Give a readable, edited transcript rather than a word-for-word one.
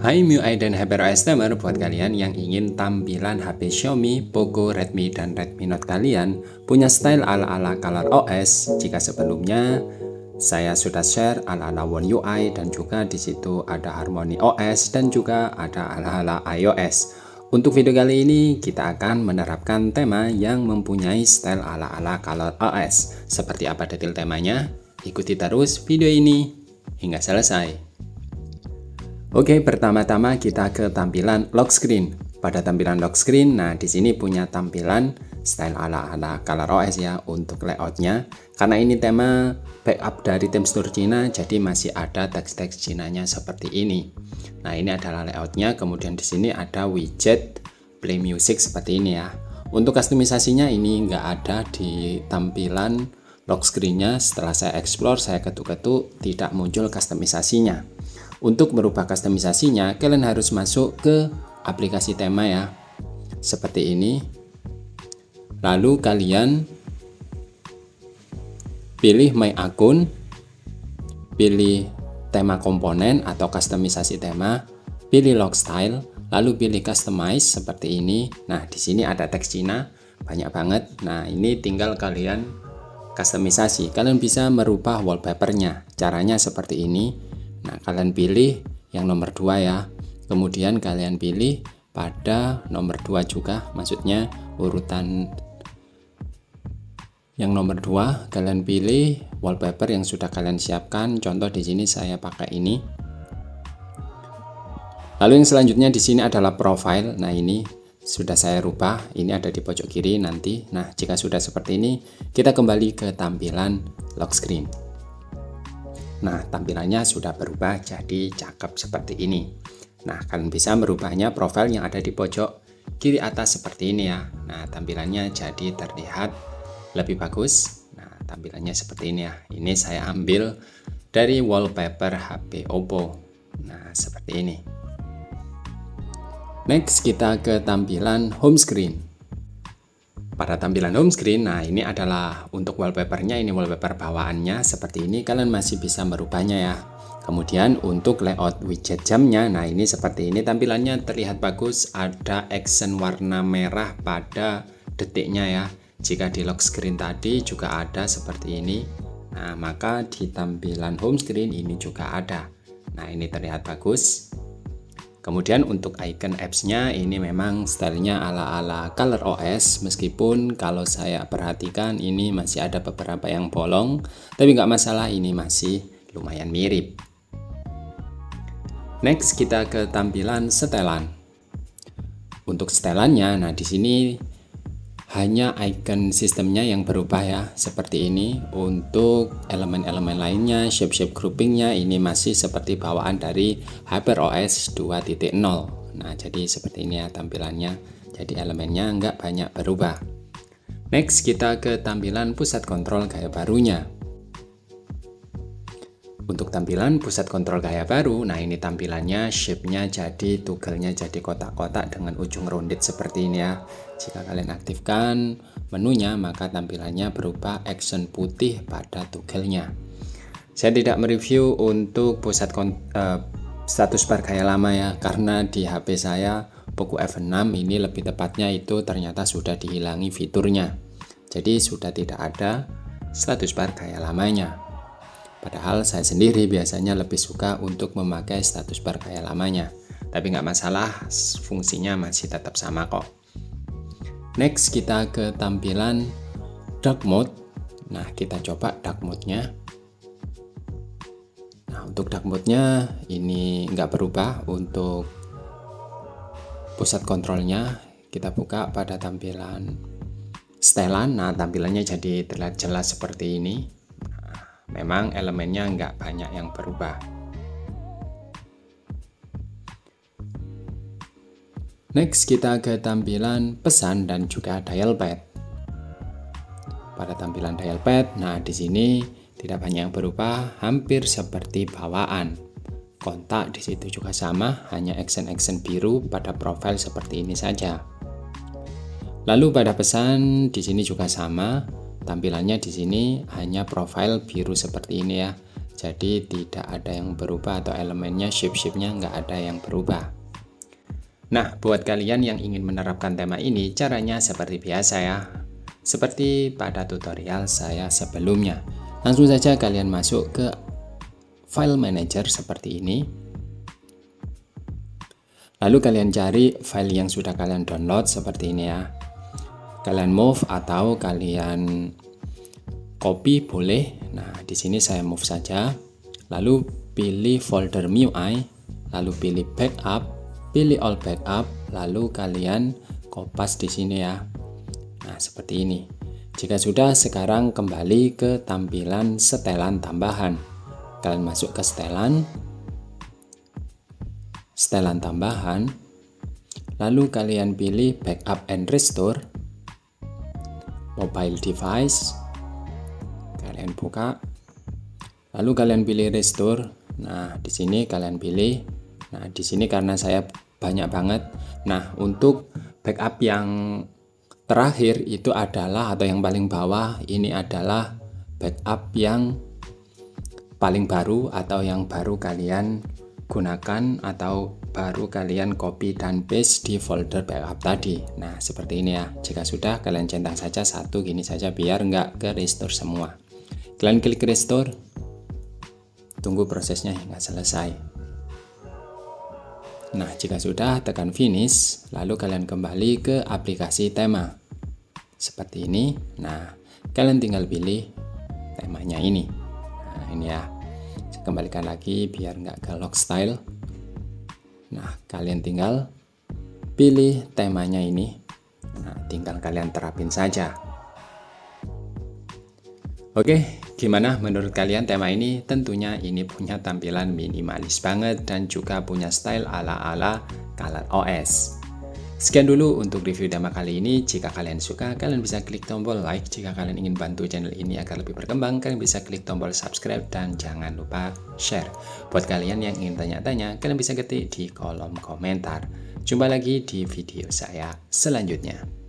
Hai MIUI dan HyperOS Tamer, buat kalian yang ingin tampilan HP Xiaomi, Poco, Redmi, dan Redmi Note kalian punya style ala-ala ColorOS. Jika sebelumnya saya sudah share ala-ala One UI dan juga di situ ada Harmony OS dan juga ada ala-ala iOS. Untuk video kali ini kita akan menerapkan tema yang mempunyai style ala-ala ColorOS. Seperti apa detail temanya? Ikuti terus video ini hingga selesai. Oke, pertama-tama kita ke tampilan lock screen. Pada tampilan lock screen, nah di sini punya tampilan style ala-ala ColorOS ya untuk layoutnya. Karena ini tema backup dari Store Cina, jadi masih ada teks-teks Cinanya seperti ini. Nah ini adalah layoutnya. Kemudian di sini ada widget play music seperti ini ya. Untuk kustomisasinya ini nggak ada di tampilan lock screen-nya. Setelah saya explore, saya ketuk-ketuk, tidak muncul kustomisasinya. Untuk merubah kustomisasinya, kalian harus masuk ke aplikasi tema ya, seperti ini. Lalu kalian pilih My Akun, pilih tema komponen atau kustomisasi tema, pilih Lock Style, lalu pilih Customize seperti ini. Nah, di sini ada teks Cina banyak banget. Nah, ini tinggal kalian kustomisasi. Kalian bisa merubah wallpapernya. Caranya seperti ini. Nah, kalian pilih yang nomor 2 ya. Kemudian kalian pilih pada nomor 2 juga, maksudnya urutan yang nomor 2, kalian pilih wallpaper yang sudah kalian siapkan. Contoh di sini saya pakai ini. Lalu yang selanjutnya di sini adalah profile. Nah, ini sudah saya rubah. Ini ada di pojok kiri nanti. Nah, jika sudah seperti ini, kita kembali ke tampilan lock screen. Nah, tampilannya sudah berubah jadi cakep seperti ini. Nah, kalian bisa merubahnya profil yang ada di pojok kiri atas seperti ini ya. Nah, tampilannya jadi terlihat lebih bagus. Nah, tampilannya seperti ini ya. Ini saya ambil dari wallpaper HP Oppo. Nah, seperti ini. Next, kita ke tampilan home screen. Pada tampilan home screen, nah ini adalah untuk wallpapernya, ini wallpaper bawaannya seperti ini, kalian masih bisa merubahnya ya. Kemudian untuk layout widget jamnya, nah ini seperti ini tampilannya terlihat bagus, ada accent warna merah pada detiknya ya. Jika di lock screen tadi juga ada seperti ini, nah maka di tampilan home screen ini juga ada. Nah ini terlihat bagus. Kemudian untuk icon apps-nya ini memang stylenya ala-ala ColorOS, meskipun kalau saya perhatikan ini masih ada beberapa yang bolong, tapi nggak masalah, ini masih lumayan mirip. Next kita ke tampilan setelan. Untuk setelannya, nah di sini hanya icon sistemnya yang berubah ya, seperti ini. Untuk elemen-elemen lainnya, shape-shape groupingnya ini masih seperti bawaan dari HyperOS 2.0. Nah, jadi seperti ini ya tampilannya. Jadi elemennya nggak banyak berubah. Next, kita ke tampilan pusat kontrol gaya barunya. Untuk tampilan pusat kontrol gaya baru, nah ini tampilannya, shape-nya jadi toggle-nya jadi kotak-kotak dengan ujung rounded seperti ini ya. Jika kalian aktifkan menunya, maka tampilannya berubah accent putih pada toggle-nya. Saya tidak mereview untuk pusat status bar gaya lama ya, karena di HP saya Poco F6 ini lebih tepatnya itu ternyata sudah dihilangi fiturnya. Jadi sudah tidak ada status bar gaya lamanya. Padahal saya sendiri biasanya lebih suka untuk memakai status bar gaya lamanya. Tapi nggak masalah, fungsinya masih tetap sama kok. Next kita ke tampilan dark mode. Nah kita coba dark mode-nya. Nah untuk dark mode-nya ini nggak berubah. Untuk pusat kontrolnya kita buka pada tampilan setelan. Nah tampilannya jadi terlihat jelas seperti ini. Memang elemennya nggak banyak yang berubah. Next kita ke tampilan pesan dan juga dial pad. Pada tampilan dial pad, nah di sini tidak banyak yang berubah, hampir seperti bawaan. Kontak di situ juga sama, hanya accent biru pada profil seperti ini saja. Lalu pada pesan di sini juga sama. Tampilannya di sini hanya profil biru seperti ini ya. Jadi tidak ada yang berubah atau elemennya, shape-nya nggak ada yang berubah. Nah, buat kalian yang ingin menerapkan tema ini, caranya seperti biasa ya. Seperti pada tutorial saya sebelumnya. Langsung saja kalian masuk ke file manager seperti ini. Lalu kalian cari file yang sudah kalian download seperti ini ya. Kalian move atau kalian copy boleh. Nah, di sini saya move saja. Lalu pilih folder MIUI, lalu pilih backup, pilih all backup, lalu kalian kopas di sini ya. Nah, seperti ini. Jika sudah, sekarang kembali ke tampilan setelan tambahan. Kalian masuk ke setelan tambahan, lalu kalian pilih backup and restore, mobile device, kalian buka, lalu kalian pilih restore. Nah, di sini kalian pilih. Nah, di sini karena saya banyak banget. Nah, untuk backup yang terakhir itu adalah, atau yang paling bawah ini adalah backup yang paling baru atau yang baru kalian gunakan atau baru kalian copy dan paste di folder backup tadi. Nah, seperti ini ya. Jika sudah, kalian centang saja satu gini saja biar nggak ke restore semua. Kalian klik restore, tunggu prosesnya hingga selesai. Nah, jika sudah, tekan finish, lalu kalian kembali ke aplikasi tema. Seperti ini. Nah, kalian tinggal pilih temanya ini. Nah, ini ya. Saya kembalikan lagi biar nggak ke lock style. Nah, kalian tinggal pilih temanya ini. Nah, tinggal kalian terapin saja. Oke, gimana menurut kalian tema ini? Tentunya ini punya tampilan minimalis banget dan juga punya style ala-ala ColorOS. Sekian dulu untuk review tema kali ini. Jika kalian suka, kalian bisa klik tombol like. Jika kalian ingin bantu channel ini agar lebih berkembang, kalian bisa klik tombol subscribe dan jangan lupa share. Buat kalian yang ingin tanya-tanya, kalian bisa ketik di kolom komentar. Jumpa lagi di video saya selanjutnya.